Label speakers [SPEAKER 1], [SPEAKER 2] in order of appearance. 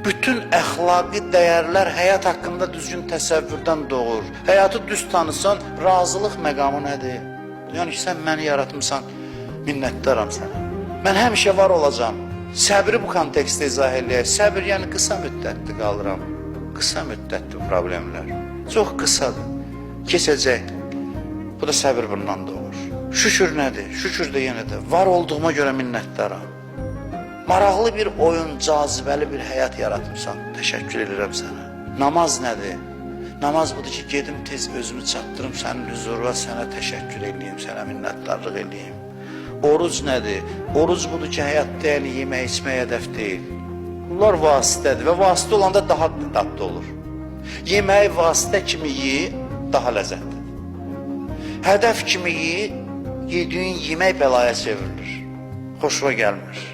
[SPEAKER 1] Bütün əxlaqi dəyərlər həyat haqqında düzgün təsəvvürdən doğur. Həyatı düz tanısan, razılıq məqamı nədir? Yəni ki, sən məni yaratmısan, minnətdaram sənə. Mən həmişə var olacam. Səbri bu kontekstdə izah eləyək. Səbir yəni qısa müddətli qalıram. Qısa müddətli problemlər. Çox qısadır. Keçəcək. Bu da səbir bundan doğur. Şükür nədir? Şükür də yenə də var olduğuma görə minnətdaram. Maraqlı bir oyun, cazibəli bir həyat yaratmışsan. Təşəkkür edirəm sənə. Namaz nədir? Namaz budur ki, gedim tez özümü çatdırım sənin huzuruna, sənə təşəkkür eləyim, sənə minnətdarlıq eləyim. Oruc nədir? Oruc budur ki, həyatda yəni yemək, içmək hədəf deyil. Bunlar vasitədir və vasitə olanda daha dadlı olur. Yeməyi vasitə kimi yeyi, daha ləzzətlidir. Hədəf kimi yeyi, yediyin yemək bəlaya çevrilir. Xoşuma gəlmir.